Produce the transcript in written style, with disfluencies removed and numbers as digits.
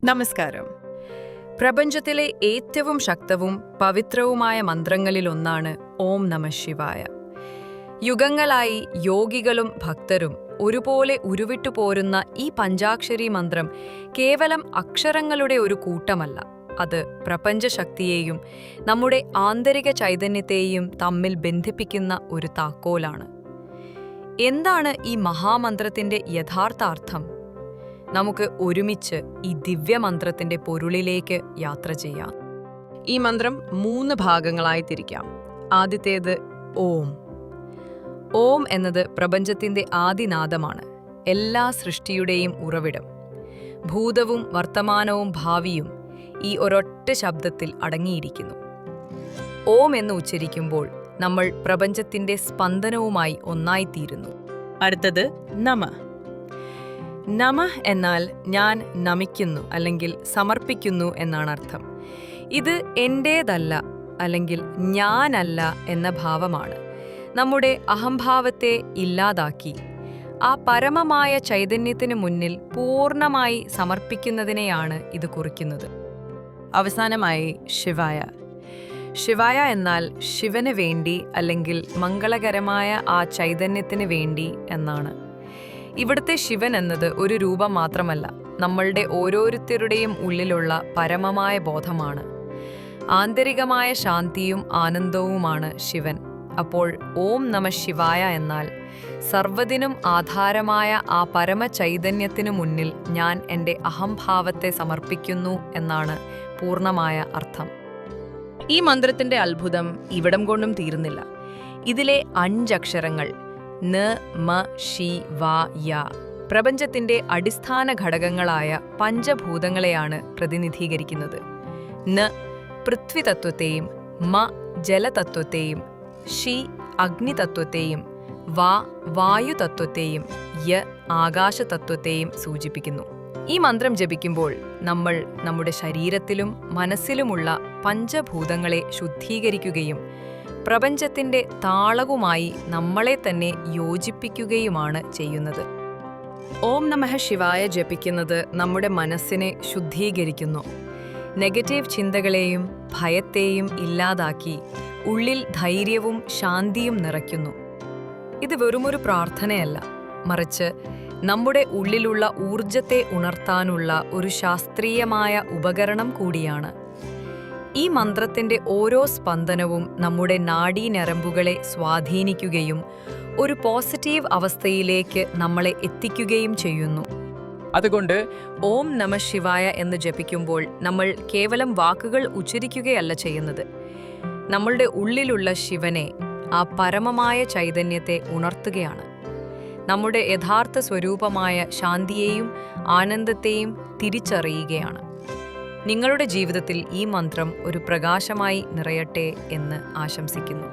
നമസ്കാരം. പ്രപഞ്ചത്തിലെ ഏറ്റവും ശക്തവും പവിത്രവുമായ മന്ത്രങ്ങളിലൊന്നാണ് ഓം നമഃ ശിവായ. യുഗങ്ങളായി യോഗികളും ഭക്തരും ഒരുപോലെ ഉരുവിട്ടു പോരുന്ന ഈ പഞ്ചാക്ഷരി മന്ത്രം കേവലം അക്ഷരങ്ങളുടെ ഒരു കൂട്ടമല്ല. അത് പ്രപഞ്ചശക്തിയെയും നമ്മുടെ ആന്തരിക ചൈതന്യത്തെയും തമ്മിൽ ബന്ധിപ്പിക്കുന്ന ഒരു താക്കോലാണ്. എന്താണ് ഈ മഹാമന്ത്രത്തിന്റെ യഥാർത്ഥ അർത്ഥം? നമുക്ക് ഒരുമിച്ച് ഈ ദിവ്യമന്ത്രത്തിന്റെ പൊരുളിലേക്ക് യാത്ര ചെയ്യാം. ഈ മന്ത്രം 3 ഭാഗങ്ങളായി തിരിക്കാം. ആദ്യത്തേത് ഓം. ഓം എന്നത് പ്രപഞ്ചത്തിന്റെ ആദിനാദമാണ്, എല്ലാ സൃഷ്ടിയുടെയും ഉറവിടം. ഭൂതവും വർത്തമാനവും ഭാവിയും ഈ ഒരൊറ്റ ശബ്ദത്തിൽ അടങ്ങിയിരിക്കുന്നു. ഓം എന്ന് ഉച്ചരിക്കുമ്പോൾ നമ്മൾ പ്രപഞ്ചത്തിന്റെ സ്പന്ദനവുമായി ഒന്നായിത്തീരുന്നു. അടുത്തത് നമ. നമ എന്നാൽ ഞാൻ നമിക്കുന്നു അല്ലെങ്കിൽ സമർപ്പിക്കുന്നു എന്നാണ് അർത്ഥം. ഇത് എൻ്റേതല്ല അല്ലെങ്കിൽ ഞാനല്ല എന്ന ഭാവമാണ്. നമ്മുടെ അഹംഭാവത്തെ ഇല്ലാതാക്കി ആ പരമമായ ചൈതന്യത്തിന് മുന്നിൽ പൂർണ്ണമായി സമർപ്പിക്കുന്നതിനെയാണ് ഇത് കുറിക്കുന്നത്. അവസാനമായി ശിവായ. ശിവായ എന്നാൽ ശിവന് വേണ്ടി അല്ലെങ്കിൽ മംഗളകരമായ ആ ചൈതന്യത്തിന് വേണ്ടി എന്നാണ്. ഇവിടുത്തെ ശിവൻ എന്നത് ഒരു രൂപം മാത്രമല്ല, നമ്മളുടെ ഓരോരുത്തരുടെയും ഉള്ളിലുള്ള പരമമായ ബോധമാണ്. ആന്തരികമായ ശാന്തിയും ആനന്ദവുമാണ് ശിവൻ. അപ്പോൾ ഓം നമഃ ശിവായ എന്നാൽ സർവ്വതിനും ആധാരമായ ആ പരമചൈതന്യത്തിനു മുന്നിൽ ഞാൻ എൻ്റെ അഹംഭാവത്തെ സമർപ്പിക്കുന്നു എന്നാണ് പൂർണ്ണമായ അർത്ഥം. ഈ മന്ത്രത്തിന്റെ അത്ഭുതം ഇവിടം കൊണ്ടും തീരുന്നില്ല. ഇതിലെ 5 അക്ഷരങ്ങൾ ന മ ഷി വ യ പ്രപഞ്ചത്തിന്റെ അടിസ്ഥാന ഘടകങ്ങളായ പഞ്ചഭൂതങ്ങളെയാണ് പ്രതിനിധീകരിക്കുന്നത്. ന പൃഥ്വിതത്വത്തെയും, മ ജലതത്വത്തെയും, ഷി അഗ്നിതത്വത്തെയും, വ വായുതത്വത്തെയും, യ ആകാശതത്വത്തെയും സൂചിപ്പിക്കുന്നു. ഈ മന്ത്രം ജപിക്കുമ്പോൾ നമ്മൾ നമ്മുടെ ശരീരത്തിലും മനസ്സിലുമുള്ള പഞ്ചഭൂതങ്ങളെ ശുദ്ധീകരിക്കുകയും പ്രപഞ്ചത്തിന്റെ താളവുമായി നമ്മളെ തന്നെ യോജിപ്പിക്കുകയുമാണ് ചെയ്യുന്നത്. ഓം നമഃ ശിവായ ജപിക്കുന്നത് നമ്മുടെ മനസ്സിനെ ശുദ്ധീകരിക്കുന്നു. നെഗറ്റീവ് ചിന്തകളെയും ഭയത്തെയും ഇല്ലാതാക്കി ഉള്ളിൽ ധൈര്യവും ശാന്തിയും നിറയ്ക്കുന്നു. ഇത് വെറുമൊരു പ്രാർത്ഥനയല്ല, മറിച്ച് നമ്മുടെ ഉള്ളിലുള്ള ഊർജത്തെ ഉണർത്താനുള്ള ഒരു ശാസ്ത്രീയമായ ഉപകരണം കൂടിയാണ്. ഈ മന്ത്രത്തിന്റെ ഓരോ സ്പന്ദനവും നമ്മുടെ നാഡീഞരമ്പുകളെ സ്വാധീനിക്കുകയും ഒരു പോസിറ്റീവ് അവസ്ഥയിലേക്ക് നമ്മളെ എത്തിക്കുകയും ചെയ്യുന്നു. അതുകൊണ്ട് ഓം നമഃ ശിവായ എന്ന് ജപിക്കുമ്പോൾ നമ്മൾ കേവലം വാക്കുകൾ ഉച്ചരിക്കുകയല്ല ചെയ്യുന്നത്, നമ്മളുടെ ഉള്ളിലുള്ള ശിവനെ, ആ പരമമായ ചൈതന്യത്തെ ഉണർത്തുകയാണ്. നമ്മുടെ യഥാർത്ഥ സ്വരൂപമായ ശാന്തിയെയും ആനന്ദത്തെയും തിരിച്ചറിയുകയാണ്. നിങ്ങളുടെ ജീവിതത്തിൽ ഈ മന്ത്രം ഒരു പ്രകാശമായി നിറയട്ടെ എന്ന് ആശംസിക്കുന്നു.